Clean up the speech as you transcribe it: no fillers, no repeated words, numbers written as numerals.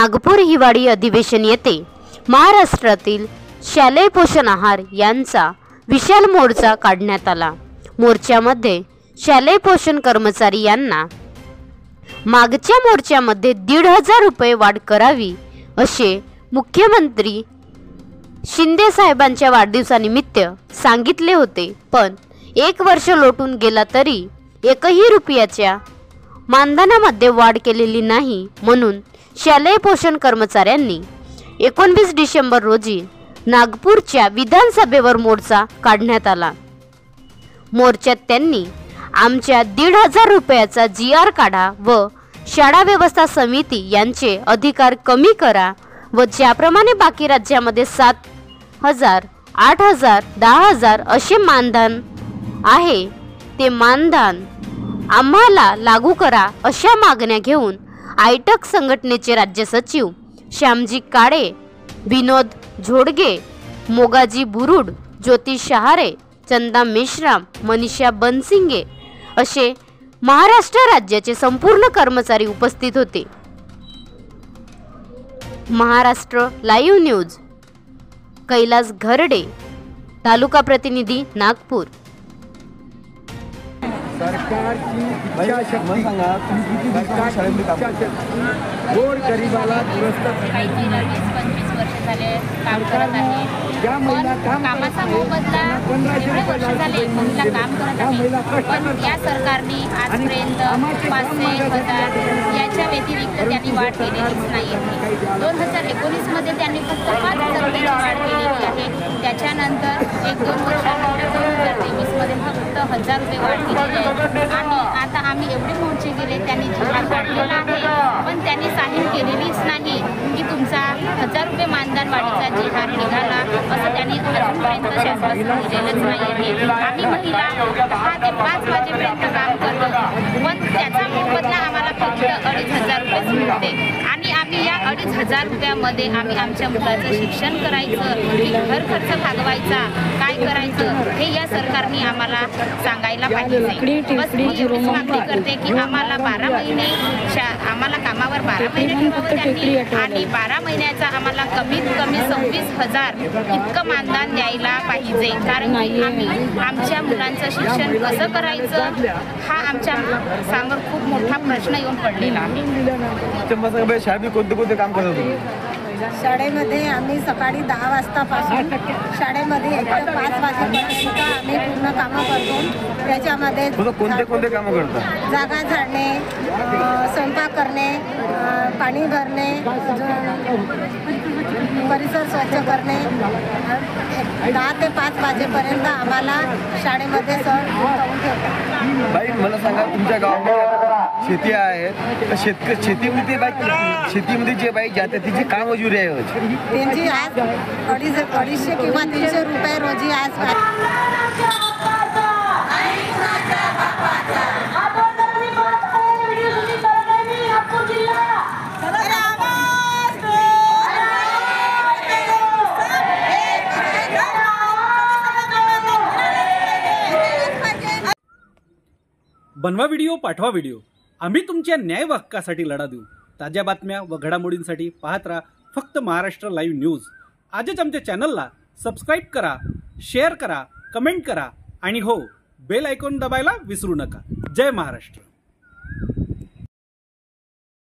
नागपूर हिवाळी अधिवेशन येते महाराष्ट्रातील शालेय पोषण आहार यांचा विशाल मोर्चा काढण्यात आला। मोर्चामध्ये शालेय पोषण कर्मचारी यांना मागच्या मोर्चामध्ये 1,500 रुपये वाढ करावी असे मुख्यमंत्री शिंदे साहेबांच्या वाढदिवसानिमित्त सांगितले होते, पण 1 वर्ष लोटून गेला तरी एकही रुपयाच्या मानधनामध्ये वाढ केलेली नाही। म्हणून शालेय पोषण कर्मचाऱ्यांनी 19 डिसेंबर रोजी नागपूरच्या विधानसभेवर मोर्चा काढण्यात आला। मोर्चात त्यांनी आमच्या 1,500 रुपयाचा GR काढा व शाळा व्यवस्था समिती यांचे अधिकार कमी करा व ज्याप्रमाणे बाकी राज्यामध्ये 7,000, 8,000, 10,000 असे मानधन आहे ते मानधन आम्हाला लागू करा अशा मागण्या घेऊन आयटक संघटनेचे राज्य सचिव श्यामजी काळे, विनोद झोडगे, मोगाजी बुरुड, ज्योती शहारे, चंदा मेश्राम, मनीषा बनसिंगे असे महाराष्ट्र राज्याचे संपूर्ण कर्मचारी उपस्थित होते। महाराष्ट्र लाईव्ह न्यूज, कैलास घरडे, तालुका प्रतिनिधी, नागपूर। सरकारची इच्छाशक्ती सांगा, तुम्ही किती शाळेमध्ये काम करता? गोर गरिबाला दुरुस्त करण्याची 20-25 वर्ष झाले काम करत आहे। कामाचा मोबदला 15 वर्ष झाले महिला काम करत आहे, पण या सरकारने आजपर्यंत 500-1000 याच्या व्यतिरिक्त त्यांनी वाढ केलेलीच नाही आहे। 2019 मध्ये त्यांनी फक्त 5,000 रुपयाची वाढ केलेली आहे। त्याच्यानंतर 1-2 वर्षानंतर 2023 मध्ये फक्त 1,000 रुपये वाढ केलेली आहे। आणि आता आम्ही एवढे मोर्चे गेले, त्यांनी जिल्हा काढलेला आहे, पण त्यांनी साहील केलेलीच नाही की तुमचा 1,000 रुपये मानधन वाढीचा जिल्हार निघाला असं त्यांनी अजूनपर्यंत शासनाने दिलेलंच नाही आहे। आम्ही महिला 10 ते 5 वाजेपर्यंत काम करतो, पण त्याचा मोबदला आम्हाला फक्त 2,500 रुपये मिळते आणि आम्ही या 2,500 रुपयामध्ये आम्ही आमच्या मुलाचं शिक्षण करायचं की घर खर्च भागवायचा, काय करायचं हे या सरकारने आम्हाला सांगायला पाहिजे। बस मी एवढीच मागणी करते की आम्हाला 12 महिने आम्हाला कामावर 12 महिने ठेवावं त्यांनी आणि 12 महिन्याचा आम्हाला कमीत कमी 26,000 इतकं मानधन द्यायला पाहिजे, कारण आम्ही आमच्या मुलांचं शिक्षण कसं करायचं हा आमच्या समोर खूप मोठा प्रश्न येऊन पडलेला आहे। शाळेत कोणते काम करत होते? शाळेमध्ये आम्ही सकाळी 10 वाजतापासून शाळेमध्ये 1 ते 5 वाजेपर्यंत आम्ही पूर्ण कामं करतो। त्याच्यामध्ये कोणते कामं करतात? जागा झाडणे, स्वयंपाक करणे, पाणी भरणे, परिसर स्वच्छ करणे। 10 ते 5 वाजेपर्यंत आम्हाला शाळेमध्ये सर ठेवून ठेवतात। बाई मला सांगा, तुमच्या गावामध्ये शेती आहे, शेतीमध्ये जे बाई जाते तिची काय मजुरी आहे? त्यांची आज 250 किंवा 300 रुपये रोजी आज बनवा व्हिडिओ, पाठवा व्हिडिओ, आम्ही तुमच्या न्याय हक्कासाठी लढा देऊ। ताज्या बातम्या व घडामोडींसाठी पाहत राहा फक्त महाराष्ट्र लाईव्ह न्यूज। आजच आमच्या चॅनलला सबस्क्राईब करा, शेअर करा, कमेंट करा आणि हो, बेल आयकॉन दबायला विसरू नका। जय महाराष्ट्र।